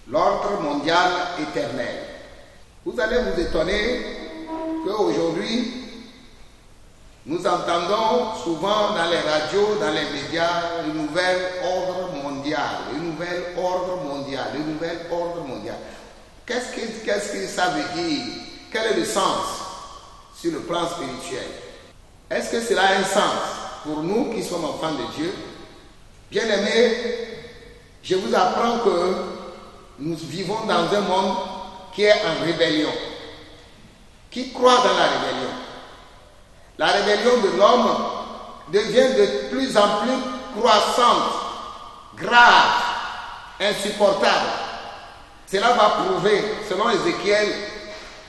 l'ordre mondial éternel. Vous allez vous étonner qu'aujourd'hui, nous entendons souvent dans les radios, dans les médias, le nouvel ordre mondial, le nouvel ordre mondial, le nouvel ordre mondial. Qu'est-ce que ça veut dire? Quel est le sens sur le plan spirituel? Est-ce que cela a un sens pour nous qui sommes enfants de Dieu? Bien-aimés, je vous apprends que nous vivons dans un monde qui est en rébellion, qui croit dans la rébellion. La rébellion de l'homme devient de plus en plus croissante, grave, insupportable. Cela va prouver, selon Ézéchiel,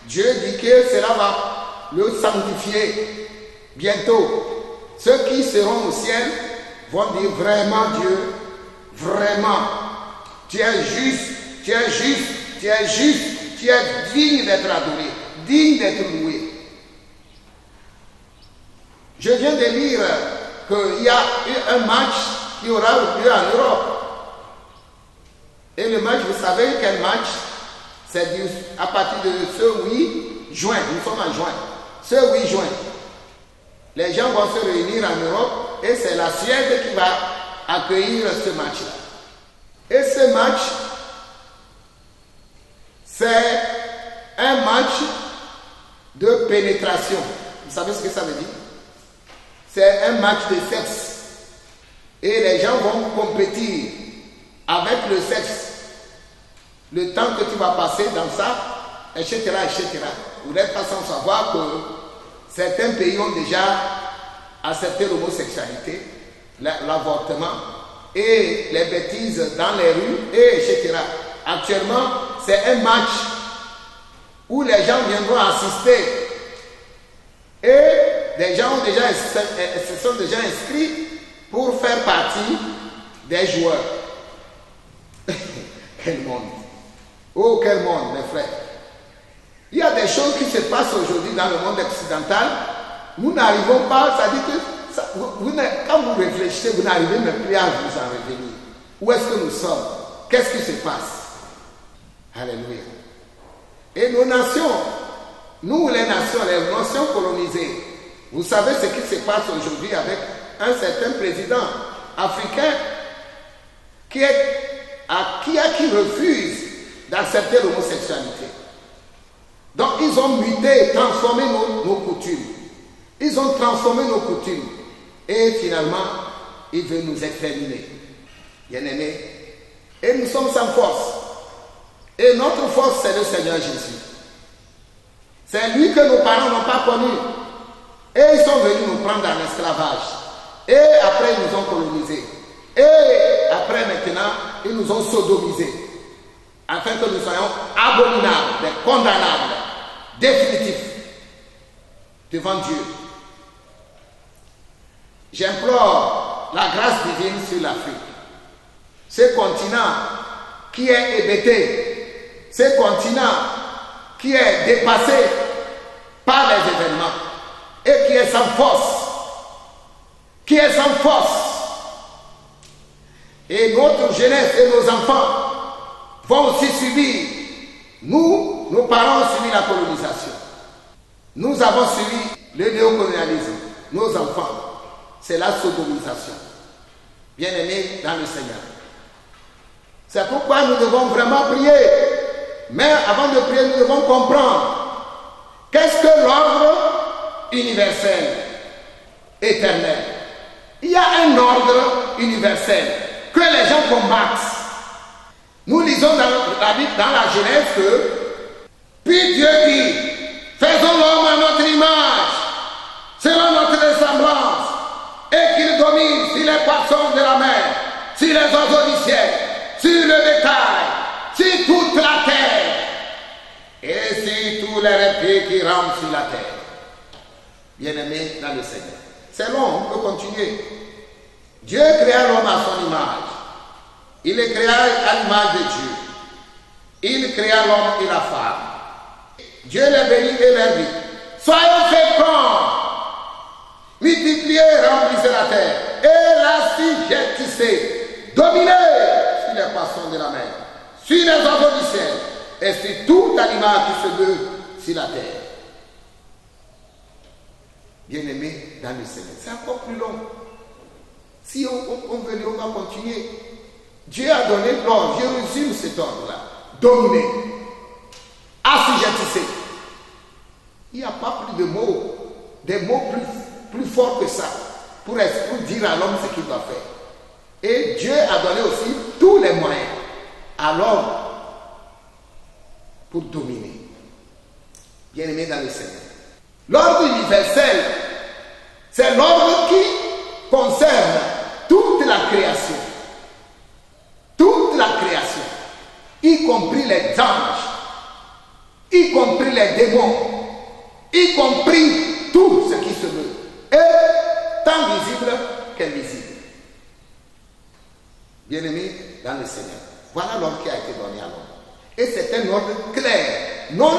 Dieu dit que cela va le sanctifier. Bientôt, ceux qui seront au ciel vont dire vraiment Dieu, vraiment, tu es juste, tu es juste, tu es juste, tu es digne d'être adoré, digne d'être loué. Je viens de lire qu'il y a eu un match qui aura lieu en Europe. Et le match, vous savez quel match? C'est à partir de ce 8 juin, nous sommes en juin. Ce 8 juin, les gens vont se réunir en Europe et c'est la Suède qui va accueillir ce match-là. Et ce match, c'est un match de pénétration. Vous savez ce que ça veut dire? C'est un match de sexe. Et les gens vont compétir avec le sexe. Le temps que tu vas passer dans ça, etc., etc. Vous n'êtes pas sans savoir que certains pays ont déjà accepté l'homosexualité, l'avortement et les bêtises dans les rues, et etc. Actuellement, c'est un match où les gens viendront assister. Et des gens se sont déjà inscrits pour faire partie des joueurs. Quel monde! Oh, quel monde, mes frères! Il y a des choses qui se passent aujourd'hui dans le monde occidental. Nous n'arrivons pas, ça dit que quand vous réfléchissez, vous n'arrivez même plus à vous en revenir. Où est-ce que nous sommes? Qu'est-ce qui se passe? Alléluia. Et nos nations, nous les nations colonisées, vous savez ce qui se passe aujourd'hui avec un certain président africain qui refuse d'accepter l'homosexualité. Donc ils ont muté, transformé nos coutumes. Ils ont transformé nos coutumes. Et finalement, ils veulent nous exterminer. Bien-aimés. Et nous sommes sans force. Et notre force, c'est le Seigneur Jésus. C'est lui que nos parents n'ont pas connu. Et ils sont venus nous prendre en esclavage. Et après, ils nous ont colonisés. Et après, maintenant, ils nous ont sodomisés. Afin que nous soyons abominables, des condamnables, définitifs, devant Dieu. J'implore la grâce divine sur l'Afrique. Ce continent qui est hébété, ce continent qui est dépassé par les événements et qui est sans force, Et notre jeunesse et nos enfants vont aussi subir. Nous, nos parents ont subi la colonisation. Nous avons subi le néocolonialisme. Nos enfants, c'est la sodomisation. Bien-aimés dans le Seigneur. C'est pourquoi nous devons vraiment prier. Mais avant de prier, nous devons comprendre qu'est-ce que l'ordre universel, éternel. Il y a un ordre universel que les gens combattent. Nous lisons dans la Bible, dans la Genèse que puis Dieu dit, faisons l'homme à notre image, selon notre ressemblance, et qu'il domine sur les poissons de la mer, sur les oiseaux du ciel, sur le bétail, sur toute la terre, et sur tous les reptiles qui rampent sur la terre. Bien-aimés dans le Seigneur. C'est long, on peut continuer. Dieu créa l'homme à son image. Il les créa à l'image de Dieu. Il créa l'homme et la femme. Dieu les bénit et leur dit, soyons féconds, multipliez, remplissez la terre, et l'assujettissez, dominez sur les poissons de la mer, sur les oiseaux du ciel et sur tout animal qui se meut sur la terre. Bien-aimés dans le Seigneur, c'est encore plus long. Si on veut, on va continuer. Dieu a donné l'ordre, je résume cet ordre-là. Dominer, assujettissez. Il n'y a pas plus de mots, des mots plus forts que ça, pour dire à l'homme ce qu'il doit faire. Et Dieu a donné aussi tous les moyens à l'homme pour dominer. Bien-aimé dans le Seigneur. L'ordre universel, c'est l'ordre qui concerne toute la création. Toute la création, y compris les anges, y compris les démons, y compris tout ce qui se meut, et tant visible qu'invisible. Bien-aimés dans le Seigneur, voilà l'ordre qui a été donné à l'homme. Et c'est un ordre clair, non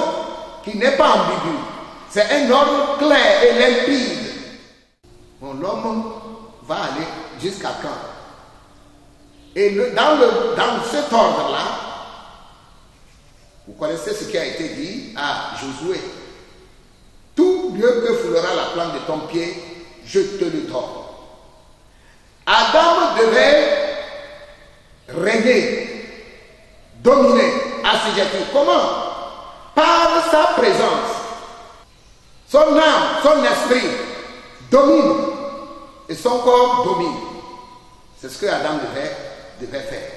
qui n'est pas ambigu. C'est un ordre clair et limpide. Bon, l'homme va aller jusqu'à quand? Et dans cet ordre-là, vous connaissez ce qui a été dit à Josué. Tout lieu que foulera la plante de ton pied, je te le donne. Adam devait régner, dominer, assujettir. Comment? Par sa présence. Son âme, son esprit domine et son corps domine. C'est ce que Adam devait faire.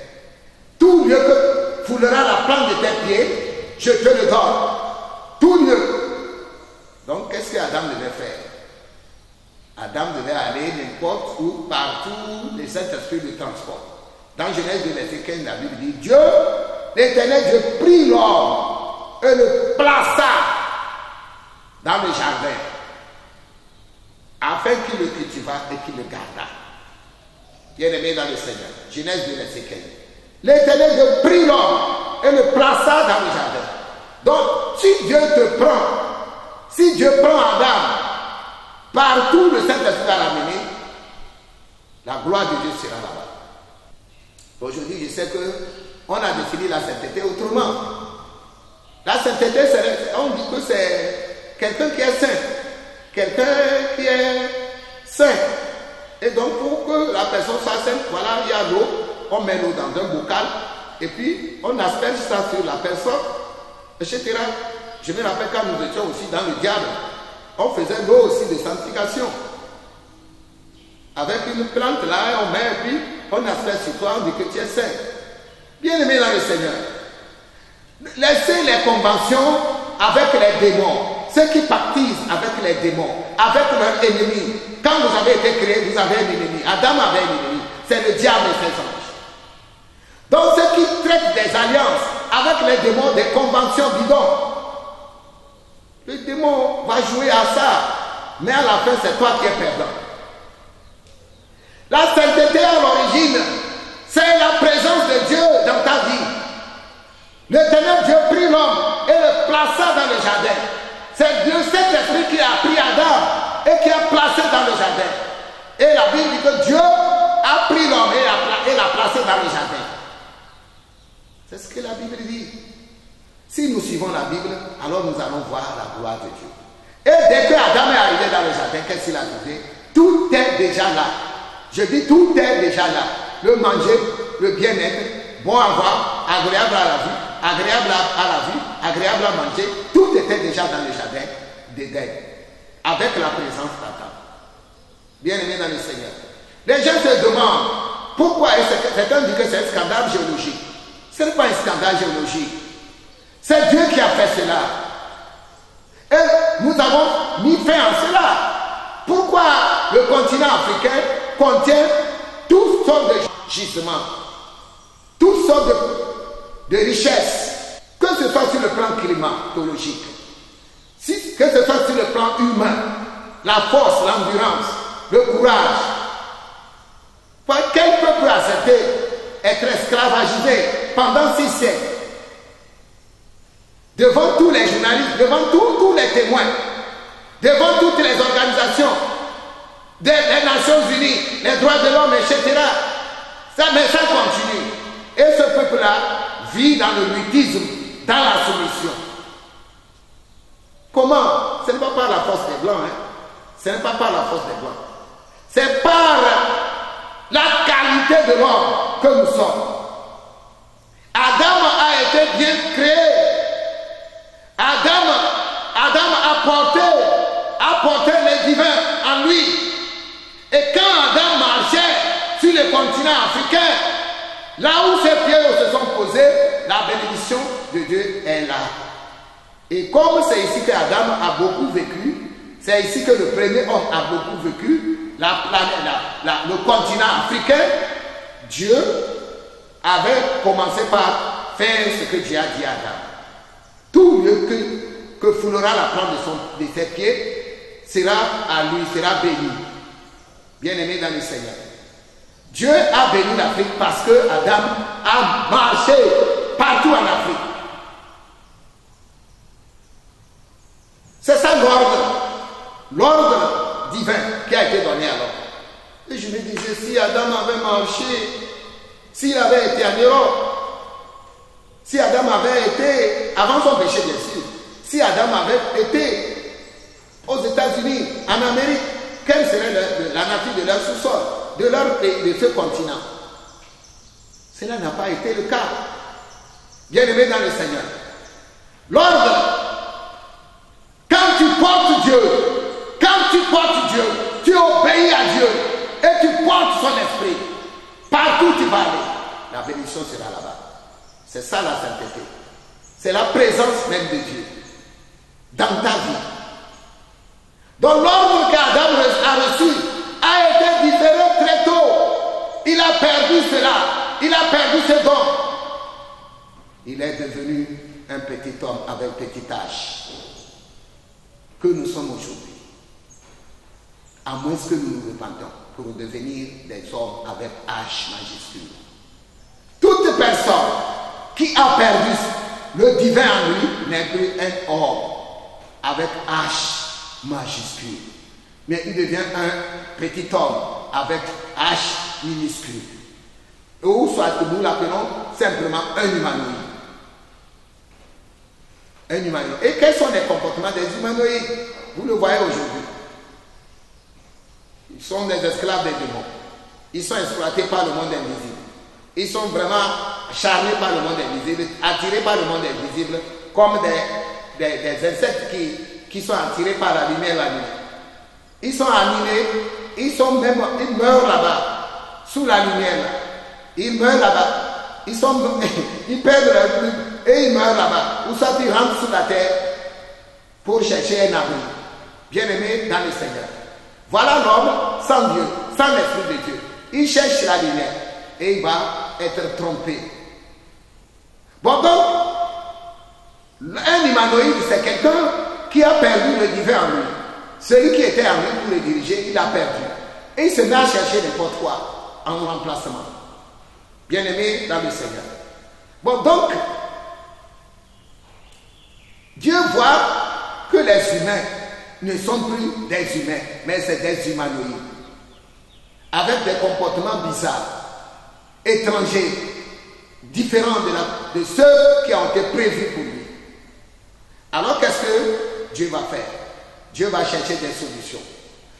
Tout lieu que foulera la plante de tes pieds, je te le donne. Tout lieu. Donc, qu'est-ce que Adam devait faire? Adam devait aller n'importe où, partout, le Saint-Esprit le transporte. Dans Genèse 2, verset 15, la Bible dit, Dieu, l'Éternel Dieu prit l'homme et le plaça dans le jardin, afin qu'il le cultivât et qu'il le gardât. Bien-aimé dans le Seigneur, Genèse 2, verset 15. L'Éternel Dieu prit l'homme et le plaça dans le jardin. Donc, si Dieu te prend, si Dieu prend Adam, partout le Saint-Esprit va l'amener, la gloire de Dieu sera là-bas. Aujourd'hui, je sais qu'on a défini la sainteté autrement. La sainteté, on dit que c'est quelqu'un qui est saint, quelqu'un qui est saint. Et donc, pour que la personne soit sainte, voilà, il y a l'eau, on met l'eau dans un bocal, et puis on asperge ça sur la personne, etc. Je me rappelle quand nous étions aussi dans le diable, on faisait l'eau aussi de sanctification. Avec une plante là, on met, et puis on asperge sur toi, on dit que tu es saint. Bien-aimé dans le Seigneur, laissez les conventions avec les démons. Ceux qui pactisent avec les démons, avec leurs ennemis. Quand vous avez été créé, vous avez un ennemi. Adam avait un ennemi. C'est le diable et ses anges. Donc ceux qui traitent des alliances avec les démons, des conventions bidons, le démon va jouer à ça. Mais à la fin, c'est toi qui es perdant. La sainteté à l'origine, c'est la présence de Dieu dans ta vie. L'Éternel Dieu prit l'homme et le plaça dans le jardin. C'est Dieu, cet esprit qui a pris Adam et qui a placé dans le jardin. Et la Bible dit que Dieu a pris l'homme et l'a placé dans le jardin. C'est ce que la Bible dit. Si nous suivons la Bible, alors nous allons voir la gloire de Dieu. Et dès que Adam est arrivé dans le jardin, qu'est-ce qu'il a trouvé? Tout est déjà là. Je dis tout est déjà là. Le manger, le bien-être, bon à voir, agréable à la vue, agréable à la vue, agréable à manger, tout était déjà dans le jardin d'Éden, avec la présence d'Adam. Bien-aimé dans le Seigneur. Les gens se demandent pourquoi, et certains disent que c'est un scandale géologique. Ce n'est pas un scandale géologique. C'est Dieu qui a fait cela. Et nous avons mis fin à cela. Pourquoi le continent africain contient toutes sortes de gisements, toutes sortes de richesses, que ce soit sur le plan climatologique, que ce soit sur le plan humain, la force, l'endurance, le courage. Quel peuple a accepté être esclavagisé pendant 6 siècles? Devant tous les journalistes, devant tous les témoins, devant toutes les organisations, les Nations Unies, les droits de l'homme, etc. Mais ça continue. Et ce peuple-là vit dans le mutisme, dans la soumission. Comment? Ce n'est pas par la force des Blancs. Hein? Ce n'est pas par la force des Blancs. C'est par la qualité de l'homme que nous sommes. Adam a été bien créé. Adam a porté le divin en lui. Et quand Adam marchait sur le continent africain, là où ses pieds se sont posés, la bénédiction de Dieu est là. Et comme c'est ici qu'Adam a beaucoup vécu, c'est ici que le premier homme a beaucoup vécu, le continent africain, Dieu avait commencé par faire ce que Dieu a dit à Adam. Tout lieu que foulera la plante de ses pieds sera à lui, sera béni. Bien-aimé dans le Seigneur. Dieu a béni l'Afrique parce que Adam a marché partout en Afrique. C'est ça l'ordre divin qui a été donné alors. Et je me disais, si Adam avait marché, s'il avait été en Europe, si Adam avait été, avant son péché bien sûr, si Adam avait été aux États-Unis, en Amérique, quelle serait la nature de leur sous-sol, de ce continent? Cela n'a pas été le cas. Bien-aimé dans le Seigneur. L'ordre, quand tu portes Dieu, tu obéis à Dieu et tu portes son esprit, partout où tu vas aller, la bénédiction sera là-bas. C'est ça la sainteté. C'est la présence même de Dieu dans ta vie. Donc l'ordre qu'Adam a reçu a été différé très tôt. Il a perdu cela. Il a perdu ce don. Il est devenu un petit homme avec petit H. Que nous sommes aujourd'hui. À moins que nous nous repentons pour devenir des hommes avec H majuscule. Toute personne qui a perdu le divin en lui n'est plus un homme avec H majuscule. Mais il devient un petit homme avec H minuscule. Ou soit nous l'appelons simplement un humanoïde. Un humanoïde. Et quels sont les comportements des humanoïdes? Vous le voyez aujourd'hui. Ils sont des esclaves des démons. Ils sont exploités par le monde invisible. Ils sont vraiment charmés par le monde invisible, attirés par le monde invisible, comme des insectes qui sont attirés par la lumière la nuit. Ils sont animés, ils meurent là-bas, sous la lumière. Là. Ils meurent là-bas. Ils perdent leur vie et ils meurent là-bas. Ou soit ils rentrent sur la terre pour chercher un abri. Bien-aimé dans le Seigneur. Voilà l'homme sans Dieu, sans l'Esprit de Dieu. Il cherche la lumière et il va être trompé. Bon donc, un humanoïde, c'est quelqu'un qui a perdu le divin en lui. Celui qui était en lui pour le diriger, il a perdu. Et il se met à chercher n'importe quoi en remplacement. Bien-aimé dans le Seigneur. Bon donc, Dieu voit que les humains ne sont plus des humains, mais c'est des humanoïdes. Avec des comportements bizarres, étrangers, différents de ceux qui ont été prévus pour lui. Alors qu'est-ce que Dieu va faire? Dieu va chercher des solutions.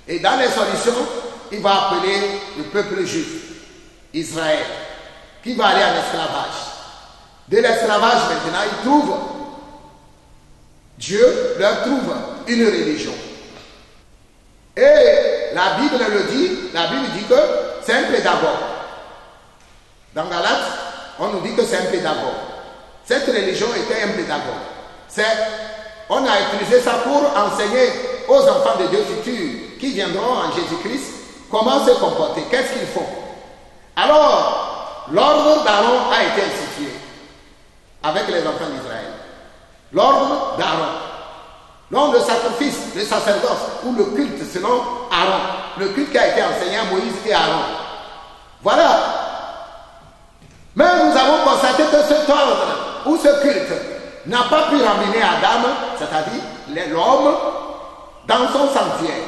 Et dans les solutions, il va appeler le peuple juif, Israël, qui va aller en esclavage. De l'esclavage maintenant, ils trouvent, Dieu leur trouve une religion. Et la Bible le dit, la Bible dit que c'est un pédagogue. Dans Galates, on nous dit que c'est un pédagogue. Cette religion était un pédagogue. On a utilisé ça pour enseigner aux enfants de Dieu futurs qui viendront en Jésus-Christ comment se comporter, qu'est-ce qu'ils font. Alors, l'ordre d'Aaron a été institué avec les enfants d'Israël. L'ordre d'Aaron. Non, le sacrifice, le sacerdoce ou le culte selon Aaron. Le culte qui a été enseigné à Moïse et Aaron. Voilà. Mais nous avons constaté que cet ordre ou ce culte n'a pas pu ramener Adam, c'est-à-dire l'homme, dans son sanctuaire,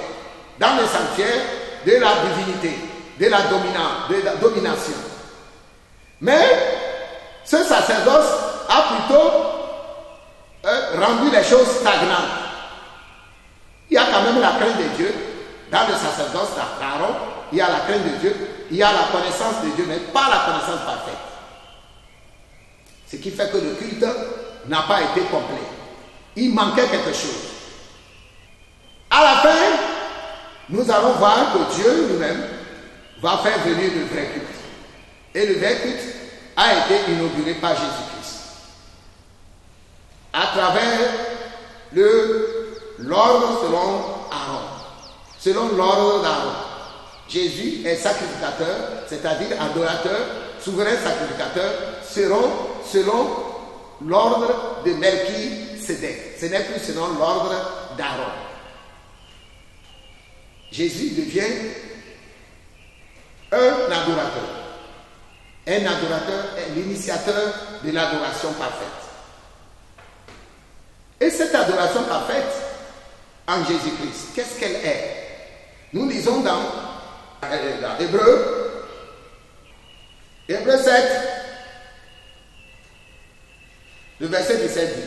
dans le sanctuaire de la divinité, de la domination. Mais Ce sacerdoce a plutôt rendu les choses stagnantes. Il y a quand même la crainte de Dieu. Dans le sacerdoce d'Aaron, il y a la crainte de Dieu, il y a la connaissance de Dieu, mais pas la connaissance parfaite. Ce qui fait que le culte n'a pas été complet. Il manquait quelque chose. À la fin, nous allons voir que Dieu lui-même va faire venir le vrai culte. Et le vrai culte a été inauguré par Jésus-Christ. À travers l'ordre selon Aaron. Selon l'ordre d'Aaron. Jésus est sacrificateur, c'est-à-dire adorateur, souverain sacrificateur, selon l'ordre de Melchisédek. Ce n'est plus selon l'ordre d'Aaron. Jésus devient un adorateur. Un adorateur est l'initiateur de l'adoration parfaite. Et cette adoration parfaite en Jésus-Christ, qu'est-ce qu'elle est? Nous lisons dans Hébreux 7, le verset 17 dit: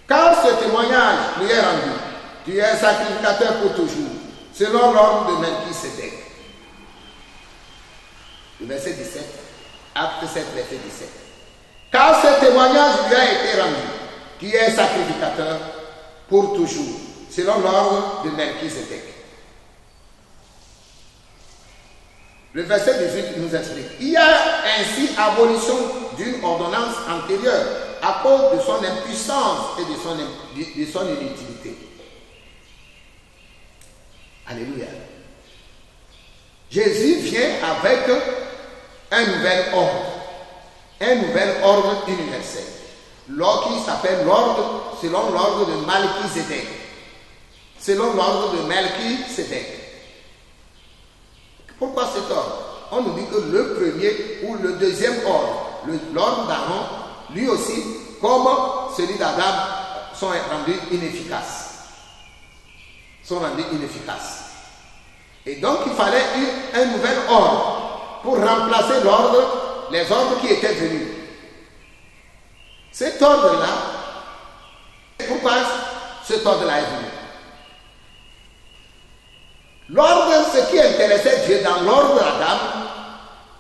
car ce témoignage lui est rendu, tu es sacrificateur pour toujours, selon l'ordre de Melchisédek. Le verset 17, acte 7, verset 17. Car ce témoignage lui a été rendu, tu es sacrificateur pour toujours, selon l'ordre de Melchisédek. Le verset 18 nous explique: il y a ainsi abolition d'une ordonnance antérieure à cause de son impuissance et de son inutilité. Alléluia. Jésus vient avec un nouvel ordre universel, l'ordre qui s'appelle l'ordre selon l'ordre de Melchisédek. Selon l'ordre de Melchisédek. Pourquoi cet ordre? On nous dit que le premier ou le deuxième ordre, l'ordre d'Aaron, lui aussi, comme celui d'Adam, sont rendus inefficaces. Et donc il fallait un nouvel ordre pour remplacer les ordres qui étaient venus. Cet ordre-là, pourquoi cet ordre-là est venu? L'ordre, ce qui intéressait Dieu dans l'ordre d'Adam,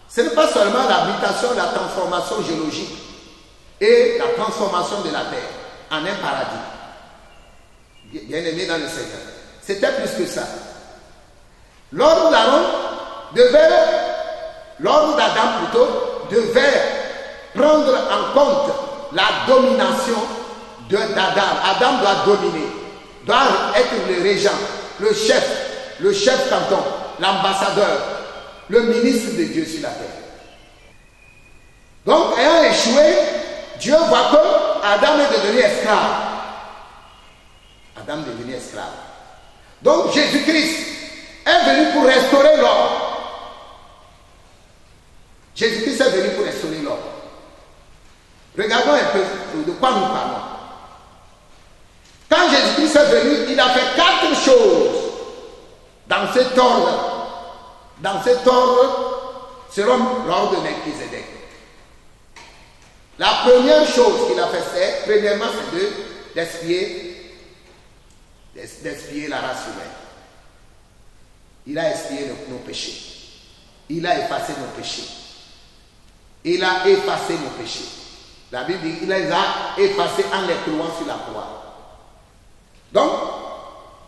ce n'est pas seulement l'habitation, la transformation géologique et la transformation de la terre en un paradis. Bien aimé dans le Seigneur. C'était plus que ça. L'ordre d'Adam plutôt, devait prendre en compte la domination d'Adam. Adam doit dominer, doit être le régent, le chef canton, l'ambassadeur, le ministre de Dieu sur la terre. Donc, ayant échoué, Dieu voit que Adam est devenu esclave. Donc, Jésus-Christ est venu pour restaurer l'ordre. Regardons un peu de quoi nous parlons. Quand Jésus-Christ est venu, il a fait 4 choses dans cet ordre, selon l'ordre de Melchisédek. La première chose qu'il a fait, c'est, premièrement, c'est d'expier la race humaine. Il a expié nos péchés. Il a effacé nos péchés. La Bible dit qu'il les a effacés en les clouant sur la croix. Donc,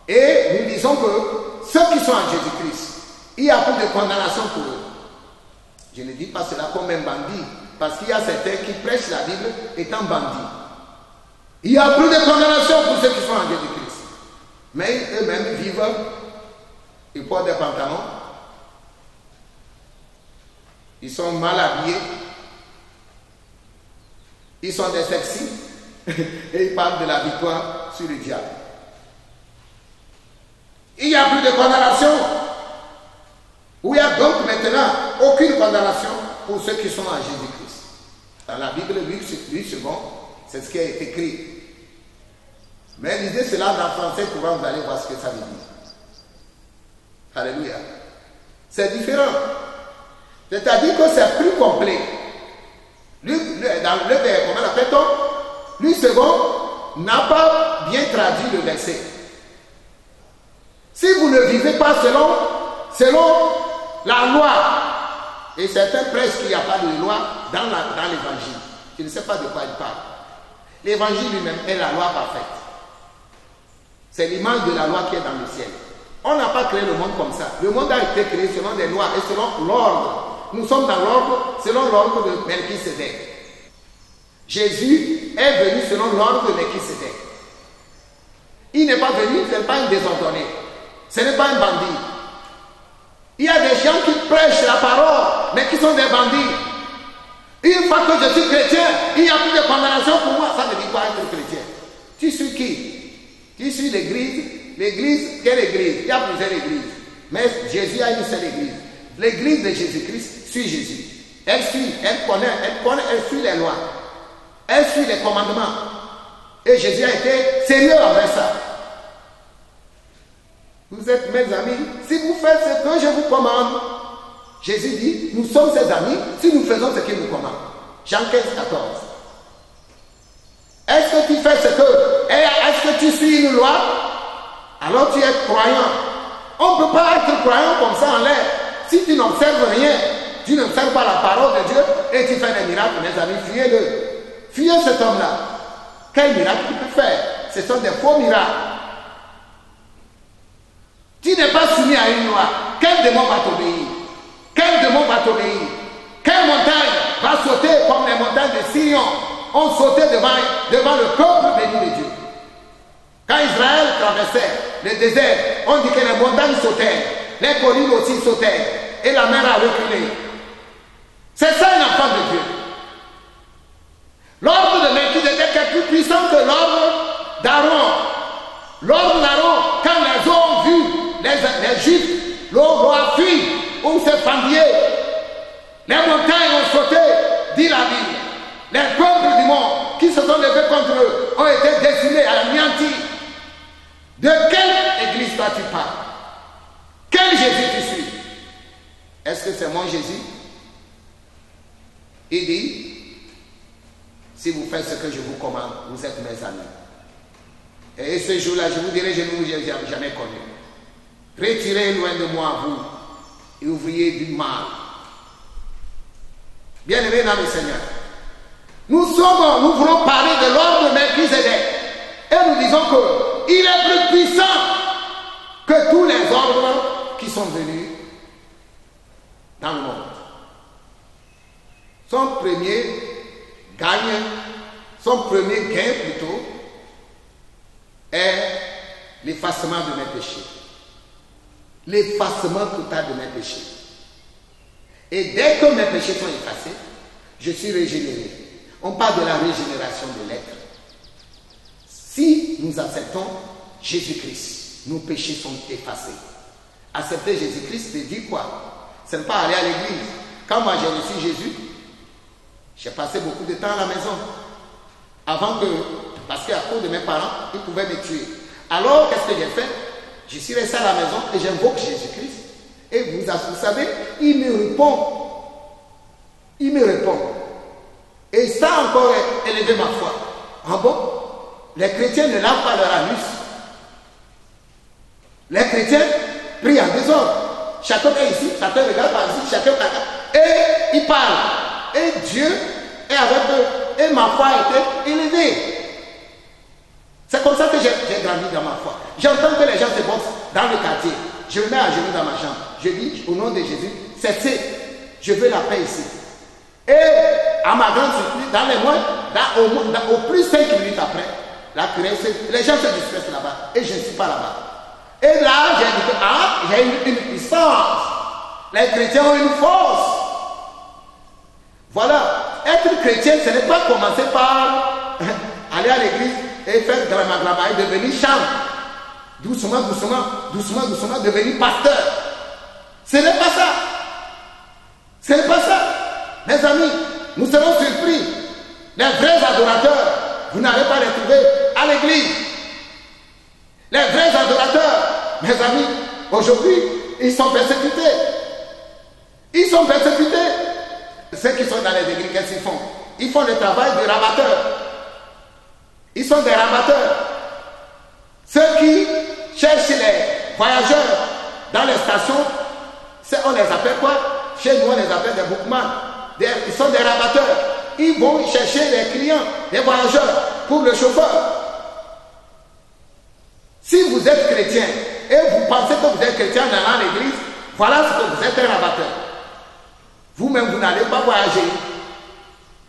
et nous disons que ceux qui sont en Jésus-Christ, il n'y a plus de condamnation pour eux. Je ne dis pas cela comme un bandit, parce qu'il y a certains qui prêchent la Bible étant bandits. Il n'y a plus de condamnation pour ceux qui sont en Jésus-Christ. Mais eux-mêmes vivent, ils portent des pantalons, ils sont mal habillés, ils sont des sexy, et ils parlent de la victoire sur le diable. Il n'y a plus de condamnation. Il n'y a donc maintenant aucune condamnation pour ceux qui sont en Jésus-Christ. Dans la Bible, lui second, c'est ce qui a été écrit. Mais lisez cela en français pour voir, vous allez voir ce que ça veut dire. Alléluia. C'est différent. C'est-à-dire que c'est plus complet. dans le vers, comment l'appelle-t-on? Lui second n'a pas bien traduit le verset. Si vous ne vivez pas selon la loi, et certains prêchent qu'il n'y a pas de loi dans l'évangile, je ne sais pas de quoi il parle. L'évangile lui-même est la loi parfaite. C'est l'image de la loi qui est dans le ciel. On n'a pas créé le monde comme ça. Le monde a été créé selon des lois et selon l'ordre. Nous sommes dans l'ordre, selon l'ordre de Melchisédek. Jésus est venu selon l'ordre de Melchisédek. Il n'est pas venu, ce n'est pas un désordonné. Ce n'est pas un bandit. Il y a des gens qui prêchent la parole, mais qui sont des bandits. Une fois que je suis chrétien, il n'y a plus de condamnation pour moi. Ça veut dire quoi être chrétien? Tu suis qui? Tu suis l'église? L'église, quelle église? Il y a plusieurs églises. Mais Jésus a une seule église. L'église de Jésus-Christ suit Jésus. Elle suit, elle connaît, elle suit les lois. Elle suit les commandements. Et Jésus a été sérieux envers ça. Vous êtes mes amis. Si vous faites ce que je vous commande, Jésus dit, nous sommes ses amis si nous faisons ce qu'il nous commande. Jean 15, 14. Est-ce que tu fais ce que... Est-ce que tu suis une loi? Alors tu es croyant. On ne peut pas être croyant comme ça en l'air. Si tu n'observes rien, tu n'observes pas la parole de Dieu et tu fais des miracles, mes amis, fuyez-le. Fuyez cet homme-là. Quel miracle tu peux faire? Ce sont des faux miracles. Tu n'es pas soumis à une loi. Quel démon va t'obéir? Quel démon va t'obéir? Quelle montagne va sauter comme les montagnes de Sion ont sauté devant le peuple béni de Dieu? Quand Israël traversait le désert, on dit que les montagnes sautaient, les collines aussi sautaient, et la mer a reculé. C'est ça un enfant de Dieu. L'ordre de Melchisédek est plus puissant que l'ordre d'Aaron. L'ordre d'Aaron, quand les eaux ont vu les Juifs, l'eau a fui, on s'est fendu. Les montagnes ont sauté, dit la Bible. Les peuples du monde qui se sont levés contre eux ont été décimés, anéantis. De quelle église toi tu parles? Quel Jésus tu suis? Est-ce que c'est mon Jésus? Il dit, si vous faites ce que je vous commande, vous êtes mes amis. Et ce jour-là, je vous dirai, je ne vous ai jamais connu. Retirez loin de moi, vous, et ouvriez du mal. Bien-aimés dans le Seigneur, nous voulons parler de l'ordre de Melchisédek. Et nous disons qu'il est plus puissant que tous les ordres qui sont venus dans le monde. Son premier gain plutôt, est l'effacement de mes péchés. L'effacement total de mes péchés. Et dès que mes péchés sont effacés, je suis régénéré. On parle de la régénération de l'être. Si nous acceptons Jésus-Christ, nos péchés sont effacés. Accepter Jésus-Christ, c'est dire quoi? Ce n'est pas aller à l'église. Quand moi j'ai reçu Jésus, j'ai passé beaucoup de temps à la maison. Parce qu'à cause de mes parents, ils pouvaient me tuer. Alors, qu'est-ce que j'ai fait? Je suis resté à la maison et j'invoque Jésus-Christ. Et vous savez, il me répond. Il me répond. Et ça a encore élevé ma foi. Ah bon? Les chrétiens ne lavent pas leur anus. Les chrétiens prient en désordre. Chacun est ici, chacun regarde par ici, chacun regarde. Et il parle. Et Dieu est avec eux. Et ma foi a été élevée. C'est comme ça que j'ai grandi dans ma foi. J'entends que les gens se boxent dans le quartier. Je me mets à genoux dans ma chambre. Je dis au nom de Jésus, cessez. Je veux la paix ici. Et à ma grande surprise, dans les mois, au plus 5 minutes après, la querelle, les gens se dispersent là-bas. Et je ne suis pas là-bas. Et là, j'ai une puissance. Les chrétiens ont une force. Voilà. Être chrétien, ce n'est pas commencer par aller à l'église et faire glama et devenir chantre. Doucement, devenir pasteur. Ce n'est pas ça. Ce n'est pas ça. Mes amis, nous serons surpris. Les vrais adorateurs, vous n'allez pas les trouver à l'église. Les vrais adorateurs, mes amis, aujourd'hui, ils sont persécutés. Ils sont persécutés. Ceux qui sont dans les églises, qu'est-ce qu'ils font? Ils font le travail de rabatteurs. Ils sont des rabatteurs. Ceux qui cherchent les voyageurs dans les stations, on les appelle quoi? Chez nous, on les appelle des bookman. Ils sont des rabatteurs. Ils vont chercher les clients, les voyageurs, pour le chauffeur. Si vous êtes chrétien et vous pensez que vous êtes chrétien en allant à l'église, voilà ce que vous êtes, un rabatteur. Vous-même, vous n'allez pas voyager.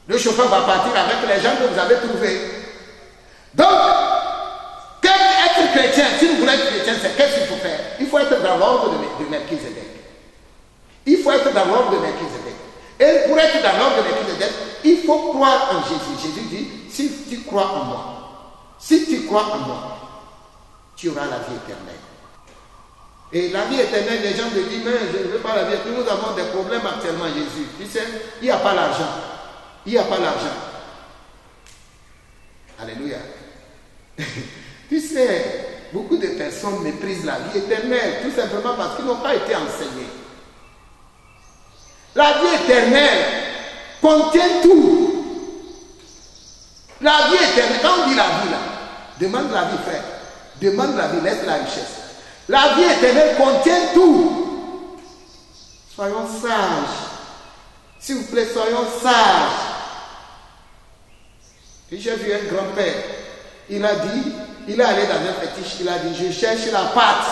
Le chauffeur va partir avec les gens que vous avez trouvés. Donc, être chrétien, si vous voulez être chrétien, c'est qu'est-ce qu'il faut faire? Il faut être dans l'ordre de Melchizedek. Il faut être dans l'ordre de Melchizedek. Et pour être dans l'ordre de Melchizedek, il faut croire en Jésus. Jésus dit, si tu crois en moi, si tu crois en moi, tu auras la vie éternelle. Et la vie éternelle, les gens me disent, mais je ne veux pas la vie éternelle. Nous avons des problèmes actuellement, Jésus. Tu sais, il n'y a pas l'argent. Il n'y a pas l'argent. Alléluia. Tu sais, beaucoup de personnes méprisent la vie éternelle, tout simplement parce qu'ils n'ont pas été enseignés. La vie éternelle contient tout. La vie éternelle, quand on dit la vie là, demande la vie, frère. Demande la vie, laisse la richesse. La vie éternelle contient tout. Soyons sages. S'il vous plaît, soyons sages. Et j'ai vu un grand-père. Il a dit, il est allé dans un fétiche, il a dit, je cherche la pâte.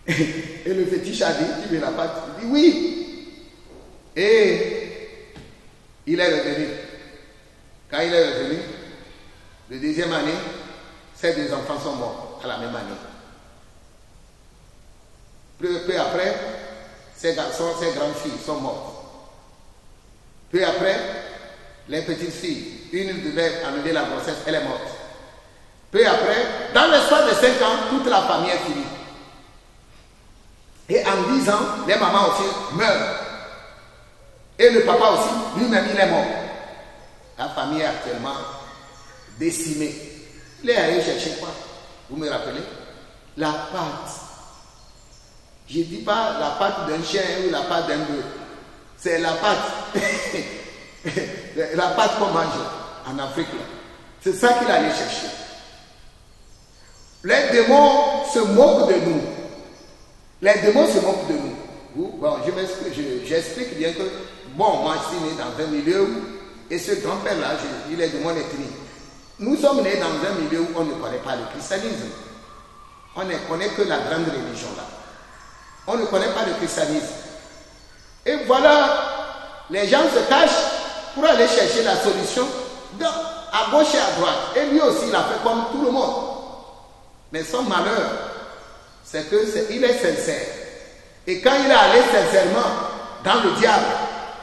Et le fétiche a dit, tu veux la pâte? Il dit, oui. Et il est revenu. Quand il est revenu, la deuxième année, ses deux enfants sont morts à la même année. Peu après, ses garçons, ses grandes filles sont mortes. Peu après, les petites filles, une devait amener la grossesse, elle est morte. Peu après, dans l'espace de 5 ans, toute la famille est finie. Et en 10 ans, les mamans aussi meurent. Et le papa aussi, lui-même, il est mort. La famille est actuellement décimée. Il est allé chercher quoi? Vous me rappelez? La pâte. Je ne dis pas la pâte d'un chien ou la pâte d'un bœuf. C'est la pâte. La pâte qu'on mange en Afrique. C'est ça qu'il allait chercher. Les démons se moquent de nous. Les démons se moquent de nous. Bon, j'explique bien que, bon, moi je suis né dans un milieu où, et ce grand-père-là, il est de mon ethnie. Nous sommes nés dans un milieu où on ne connaît pas le christianisme. On ne connaît que la grande religion là. On ne connaît pas le christianisme. Et voilà, les gens se cachent pour aller chercher la solution à gauche et à droite. Et lui aussi, il a fait comme tout le monde. Mais son malheur, c'est qu'il est sincère. Et quand il est allé sincèrement dans le diable,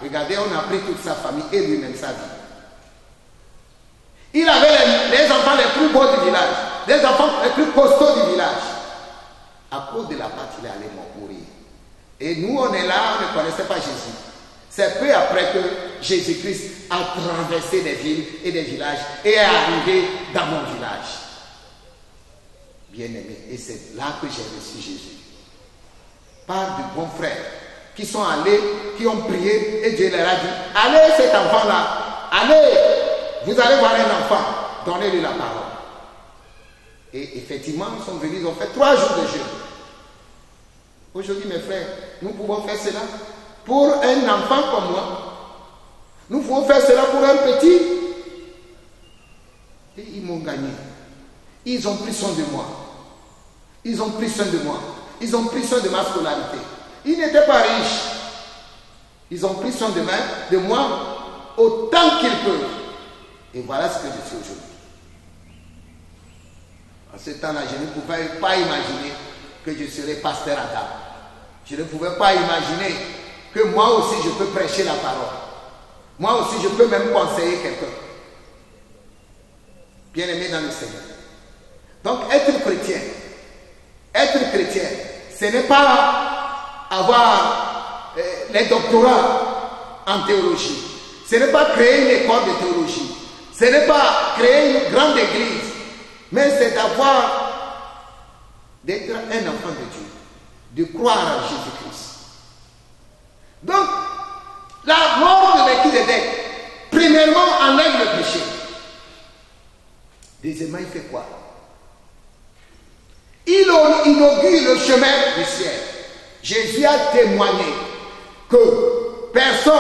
regardez, on a pris toute sa famille et lui-même sa vie. Il avait les enfants les plus beaux du village, les enfants les plus costauds du village. À cause de la pâte, il est allé mourir. Et nous, on est là, on ne connaissait pas Jésus. C'est peu après que Jésus-Christ a traversé des villes et des villages et est arrivé dans mon village. Bien-aimé, et c'est là que j'ai reçu Jésus. Par de bons frères qui sont allés, qui ont prié et Dieu leur a dit, allez cet enfant-là, allez, vous allez voir un enfant, donnez-lui la parole. Et effectivement, ils sont venus, ils ont fait 3 jours de jeûne. Aujourd'hui, mes frères, nous pouvons faire cela pour un enfant comme moi. Nous pouvons faire cela pour un petit. Et ils m'ont gagné. Ils ont pris soin de moi. Ils ont pris soin de moi. Ils ont pris soin de ma scolarité. Ils n'étaient pas riches. Ils ont pris soin de moi autant qu'ils peuvent. Et voilà ce que je suis aujourd'hui. En ce temps-là, je ne pouvais pas imaginer que je serais pasteur à table. Je ne pouvais pas imaginer que moi aussi je peux prêcher la parole. Moi aussi je peux même conseiller quelqu'un. Bien-aimé dans le Seigneur. Donc être chrétien, ce n'est pas avoir les doctorats en théologie. Ce n'est pas créer une école de théologie. Ce n'est pas créer une grande église. Mais c'est d'être un enfant de Dieu. De croire en Jésus-Christ. Donc, La mort de Melchizedek, premièrement, enlève le péché. Deuxièmement, il fait quoi? Il inaugure le chemin du ciel. Jésus a témoigné que personne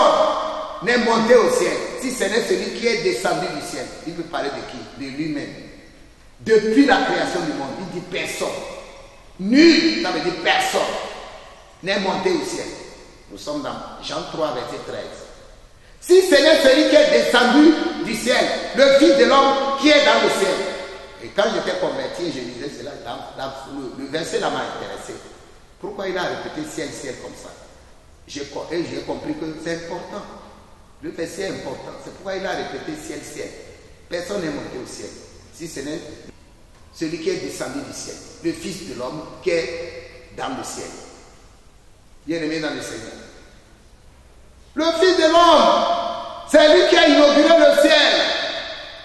n'est monté au ciel si ce n'est celui qui est descendu du ciel. Il veut parler de qui? De lui-même. Depuis la création du monde, il dit personne. Nul, ça veut dire personne, n'est monté au ciel. Nous sommes dans Jean 3, verset 13. Si ce n'est celui qui est descendu du ciel, le Fils de l'homme qui est dans le ciel. Et quand j'étais converti, je lisais cela, le verset là m'a intéressé. Pourquoi il a répété ciel, ciel comme ça? J'ai compris que c'est important. Le verset est important. C'est pourquoi il a répété ciel, ciel. Personne n'est monté au ciel. Si ce n'est celui qui est descendu du ciel, le Fils de l'homme qui est dans le ciel. Bien-aimé dans le Seigneur. Le Fils de l'homme, c'est lui qui a inauguré le ciel.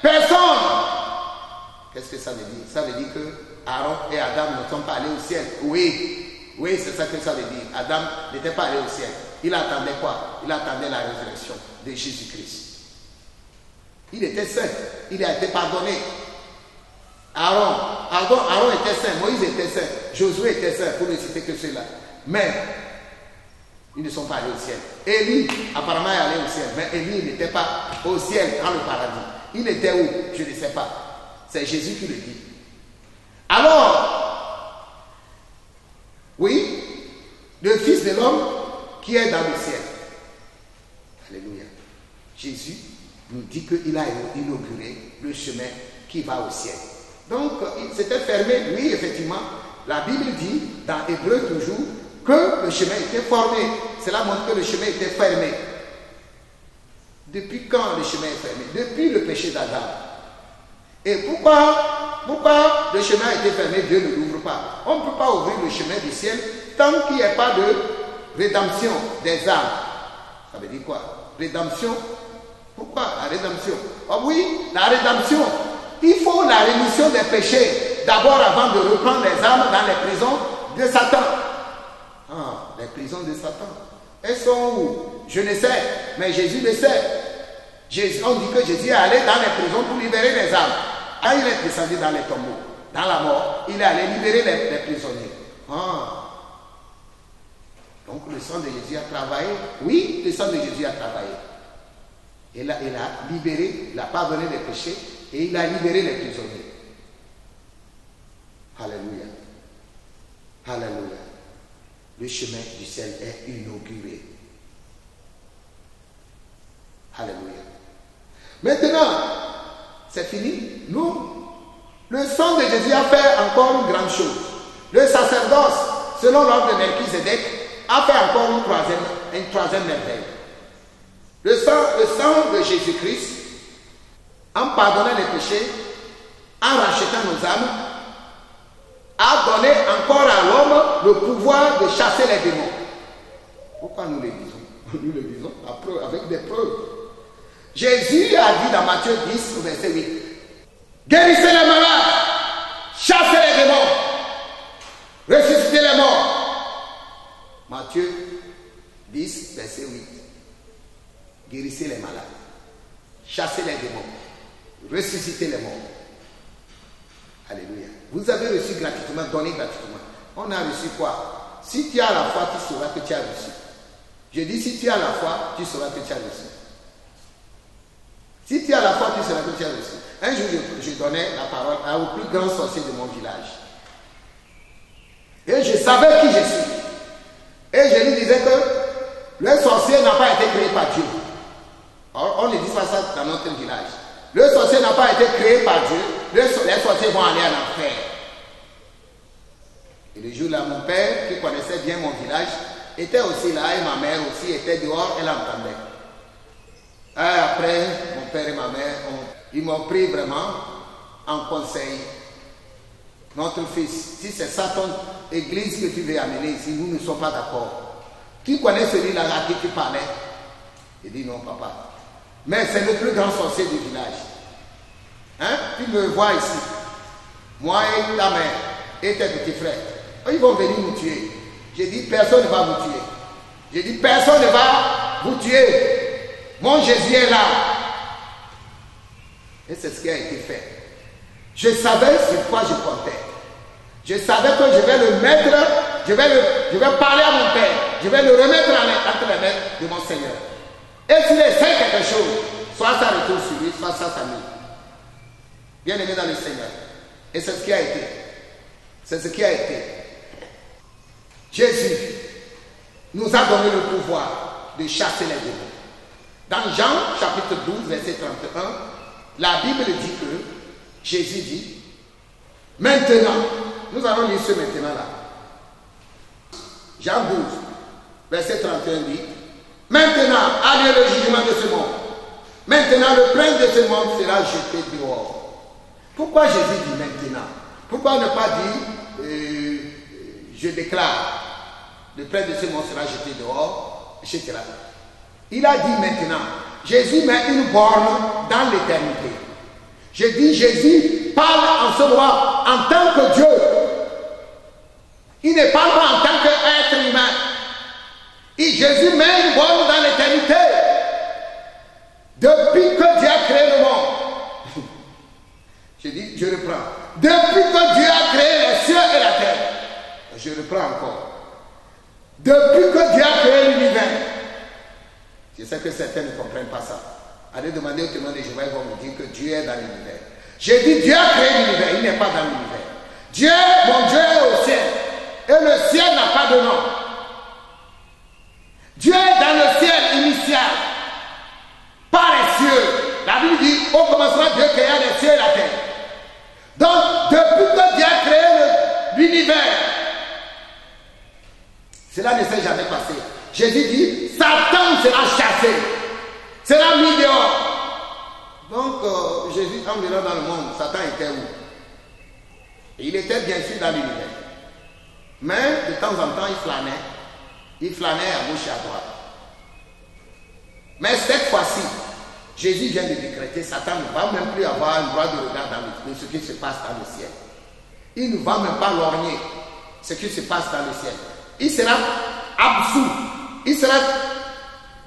Personne. Qu'est-ce que ça veut dire? Ça veut dire que Aaron et Adam ne sont pas allés au ciel. Oui, c'est ça que ça veut dire. Adam n'était pas allé au ciel. Il attendait quoi? Il attendait la résurrection de Jésus-Christ. Il était saint. Il a été pardonné. Aaron était saint. Moïse était saint. Josué était saint, pour ne citer que ceux-là. Mais ils ne sont pas allés au ciel. Élie, apparemment, est allé au ciel. Mais Élie n'était pas au ciel, dans le paradis. Il était où? Je ne sais pas. C'est Jésus qui le dit. Alors, oui, le Fils de l'homme qui est dans le ciel. Alléluia. Jésus nous dit qu'il a inauguré le chemin qui va au ciel. Donc, il s'était fermé. Oui, effectivement, la Bible dit, dans Hébreu toujours, que le chemin était formé. Cela montre que le chemin était fermé. Depuis quand le chemin est fermé? Depuis le péché d'Adam. Et pourquoi le chemin a été fermé? Dieu ne l'ouvre pas. On ne peut pas ouvrir le chemin du ciel tant qu'il n'y a pas de rédemption des âmes. Ça veut dire quoi? Rédemption. Pourquoi la rédemption? Ah oui, la rédemption. Il faut la rémission des péchés. D'abord, avant de reprendre les âmes dans les prisons de Satan. Ah, les prisons de Satan. Elles sont où? Je ne sais, mais Jésus le sait. On dit que Jésus est allé dans les prisons pour libérer les âmes. Quand il est descendu dans les tombeaux, dans la mort, il est allé libérer les prisonniers. Ah. Donc le sang de Jésus a travaillé. Oui, le sang de Jésus a travaillé. Il a libéré, il a pardonné les péchés et il a libéré les prisonniers. Alléluia. Alléluia. Le chemin du ciel est inauguré. Alléluia. Maintenant, c'est fini? Non. Le sang de Jésus a fait encore une grande chose. Le sacerdoce, selon l'ordre de Melchizedek, a fait encore une troisième merveille. Le sang de Jésus-Christ, en pardonnant les péchés, en rachetant nos âmes, a donné encore à l'homme le pouvoir de chasser les démons. Pourquoi nous le disons? Nous le disons avec des preuves. Jésus a dit dans Matthieu 10, verset 8, guérissez les malades, chassez les démons, ressuscitez les morts. Matthieu 10, verset 8. Guérissez les malades, chassez les démons, ressuscitez les morts. Alléluia. Vous avez reçu gratuitement, donné gratuitement. On a reçu quoi? Si tu as la foi, tu sauras que tu as reçu. Je dis, si tu as la foi, tu sauras que tu as reçu. Si tu as la foi, tu sauras que tu as reçu. Un jour, je donnais la parole au plus grand sorcier de mon village. Et je savais qui je suis. Et je lui disais que le sorcier n'a pas été créé par Dieu. Alors, on ne dit pas ça dans notre village. Le sorcier n'a pas été créé par Dieu. Les sorciers vont aller en enfer. Et le jour-là, mon père, qui connaissait bien mon village, était aussi là et ma mère aussi était dehors, elle entendait. Et après, mon père et ma mère, ils m'ont pris vraiment en conseil. Notre fils, si c'est ça ton église que tu veux amener ici, nous ne sommes pas d'accord. Tu connais celui-là à qui tu parlais? Il dit non, papa. Mais c'est le plus grand sorcier du village. Hein? Tu me vois ici. Moi et ta mère et tes petits frères. Ils vont venir nous tuer. J'ai dit personne ne va vous tuer. J'ai dit personne ne va vous tuez. Mon Jésus est là. Et c'est ce qui a été fait. Je savais sur quoi je comptais. Je savais que je vais le mettre, je vais parler à mon Père. Je vais le remettre entre les mains de mon Seigneur. Et s'il essaie quelque chose, soit ça retourne sur lui, soit ça s'annule. Bien aimé dans le Seigneur. Et c'est ce qui a été. C'est ce qui a été. Jésus nous a donné le pouvoir de chasser les démons. Dans Jean chapitre 12, verset 31, la Bible dit que Jésus dit, maintenant, nous allons lire ce maintenant là. Jean 12, verset 31 dit, maintenant a lieu le jugement de ce monde. Maintenant le prince de ce monde sera jeté dehors. Pourquoi Jésus dit maintenant? Pourquoi ne pas dire je déclare, le prince de ce monde sera jeté dehors, etc. Il a dit maintenant. Jésus met une borne dans l'éternité. Je dis Jésus parle en ce moment en tant que Dieu. Il ne parle pas en tant qu'être humain. Et Jésus met une borne dans l'éternité. Depuis que Dieu a créé le monde. Je dis, je reprends. Depuis que Dieu a créé les cieux et la terre. Je reprends encore. Depuis que Dieu a créé l'univers. Je sais que certains ne comprennent pas ça. Allez demander au témoin de Jéhovah, ils vont me dire que Dieu est dans l'univers. J'ai dit Dieu a créé l'univers, il n'est pas dans l'univers. Dieu, mon Dieu est au ciel. Et le ciel n'a pas de nom. Dieu est dans le ciel initial. Pas les cieux. La Bible dit, au commencement Dieu créa les cieux et la terre. Donc, depuis que Dieu a créé l'univers, cela ne s'est jamais passé. Jésus dit, Satan sera chassé, sera mis dehors. Donc, Jésus, en venant dans le monde, Satan était où? Il était bien sûr dans l'univers. Mais, de temps en temps, il flânait à gauche et à droite. Mais cette fois-ci, Jésus vient de décréter, Satan ne va même plus avoir un droit de regard dans ce qui se passe dans le ciel. Il ne va même pas lorgner ce qui se passe dans le ciel. Il sera absous.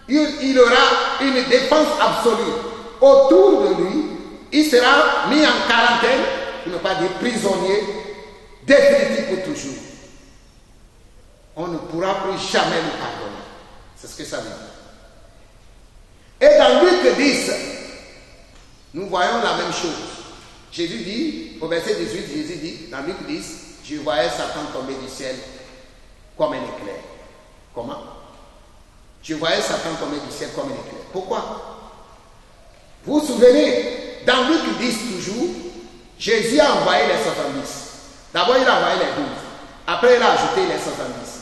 Il aura une défense absolue. Autour de lui, il sera mis en quarantaine, pour ne pas dire prisonnier, définitif pour toujours. On ne pourra plus jamais lui pardonner. C'est ce que ça veut dire. Et dans Luc 10, nous voyons la même chose. Jésus dit, au verset 18, Jésus dit, dans Luc 10, je voyais Satan tomber du ciel comme un éclair. Comment? Je voyais Satan tomber du ciel comme un éclair. Pourquoi? Vous vous souvenez, dans Luc 10 toujours, Jésus a envoyé les 70. D'abord, il a envoyé les 12. Après, il a ajouté les 70.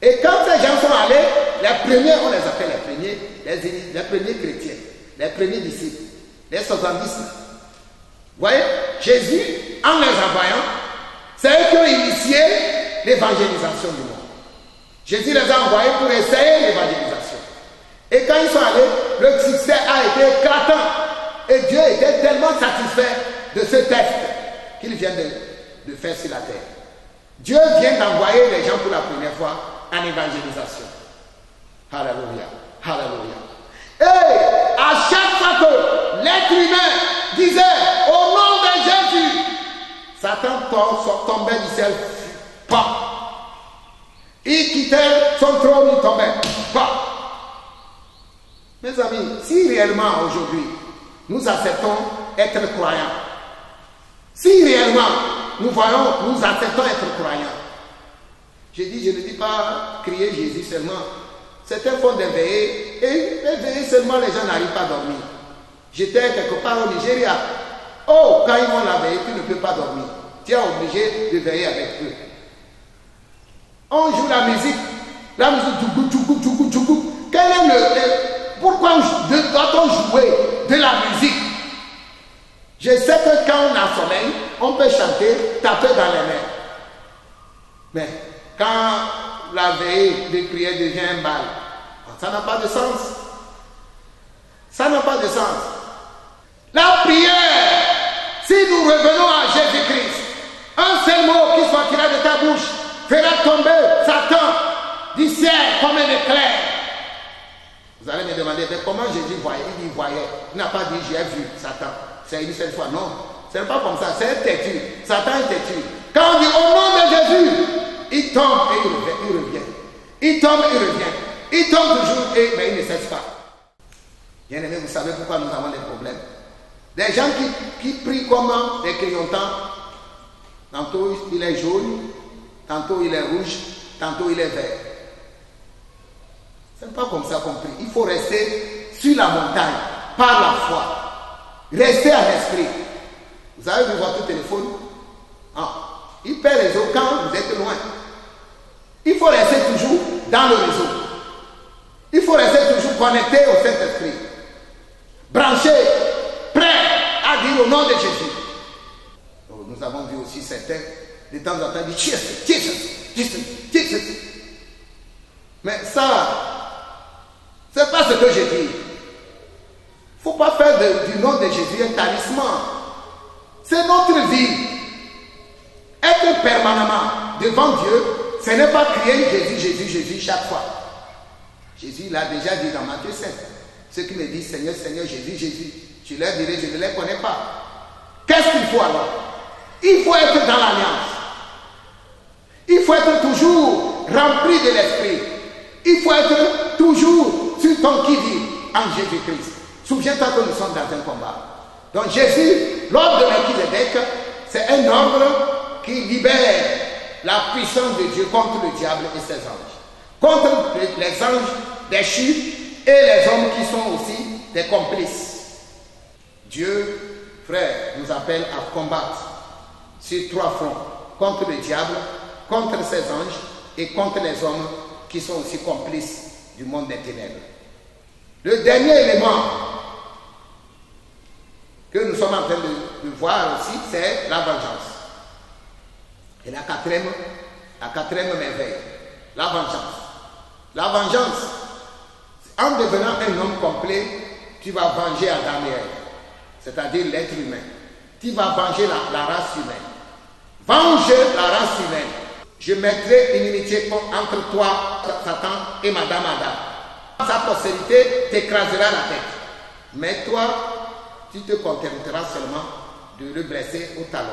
Et quand ces gens sont allés, les premiers, on les appelle les premiers chrétiens, les premiers disciples, les 70. Vous voyez, Jésus, en les envoyant, c'est eux qui ont initié l'évangélisation du monde. Jésus les a envoyés pour essayer l'évangélisation. Et quand ils sont allés, le succès a été éclatant. Et Dieu était tellement satisfait de ce test qu'il vient de faire sur la terre. Dieu vient d'envoyer les gens pour la première fois en évangélisation. Alléluia. Alléluia. Et à chaque fois que l'être humain disait au nom de Jésus, Satan tombait du ciel. Pas. Il quittait son trône, il tombait. Pas. Mes amis, si réellement aujourd'hui nous acceptons être croyants, si réellement nous acceptons être croyants, je ne dis pas crier Jésus seulement. Certains font des veillées et les veillées seulement les gens n'arrivent pas à dormir. J'étais quelque part au Nigeria. Oh, quand ils vont la veiller, tu ne peux pas dormir. Tu es obligé de veiller avec eux. On joue la musique tchougou, tchougou, tchougou. Pourquoi doit-on jouer de la musique? Je sais que quand on a sommeil, on peut chanter, taper dans les mains. Mais quand la veille de prière devient un bal, ça n'a pas de sens. Ça n'a pas de sens. La prière, si nous revenons à Jésus-Christ, un seul mot qui sortira de ta bouche fera tomber Satan du ciel comme un éclair. demandé, mais comment Jésus voyait? Il dit, voyait. Il n'a pas dit, j'ai vu Satan. C'est une seule fois. Non, ce n'est pas comme ça. C'est un têtu. Satan est têtu. Quand on dit, au nom de Jésus, il tombe et il revient. Il tombe et il revient. Il tombe toujours, mais il ne cesse pas. Bien aimé, vous savez pourquoi nous avons des problèmes. Des gens qui prient comme des clignotants. Tantôt il est jaune, tantôt il est rouge, tantôt il est vert. Ce n'est pas comme ça qu'on prie. Il faut rester sur la montagne, par la foi. Rester à l'esprit. Vous avez vu votre téléphone? Il perd les eaux quand vous êtes loin. Il faut rester toujours dans le réseau. Il faut rester toujours connecté au Saint-Esprit. Branché, prêt à dire au nom de Jésus. Donc, nous avons vu aussi certains, de temps en temps, dire Jesus. Mais ça, c'est pas ce que je dis. Il ne faut pas faire du nom de Jésus un talisman. C'est notre vie. Être permanemment devant Dieu, ce n'est pas crier Jésus chaque fois. Jésus l'a déjà dit dans Matthieu 7. Ceux qui me disent Seigneur, Seigneur, Jésus, je leur dirai, je ne les connais pas. Qu'est-ce qu'il faut alors? Il faut être dans l'alliance. Il faut être toujours rempli de l'esprit. Il faut être toujours sur ton qui-vive en Jésus-Christ. Souviens-toi que nous sommes dans un combat. Donc Jésus, l'ordre de Melchisedec, c'est un ordre qui libère la puissance de Dieu contre le diable et ses anges. Contre les anges déchus et les hommes qui sont aussi des complices. Dieu, frère, nous appelle à combattre sur 3 fronts. Contre le diable, contre ses anges et contre les hommes qui sont aussi complices du monde des ténèbres. Le dernier élément que nous sommes en train de voir aussi, c'est la vengeance. Et la quatrième merveille, la vengeance. La vengeance, en devenant un homme complet, tu vas venger Adam et Ève, c'est-à-dire l'être humain. Tu vas venger la race humaine. Venge la race humaine. Je mettrai une inimitié entre toi, Satan, et Madame Adam. Sa postérité t'écrasera la tête. Mais toi, tu te contenteras seulement de le blesser au talon.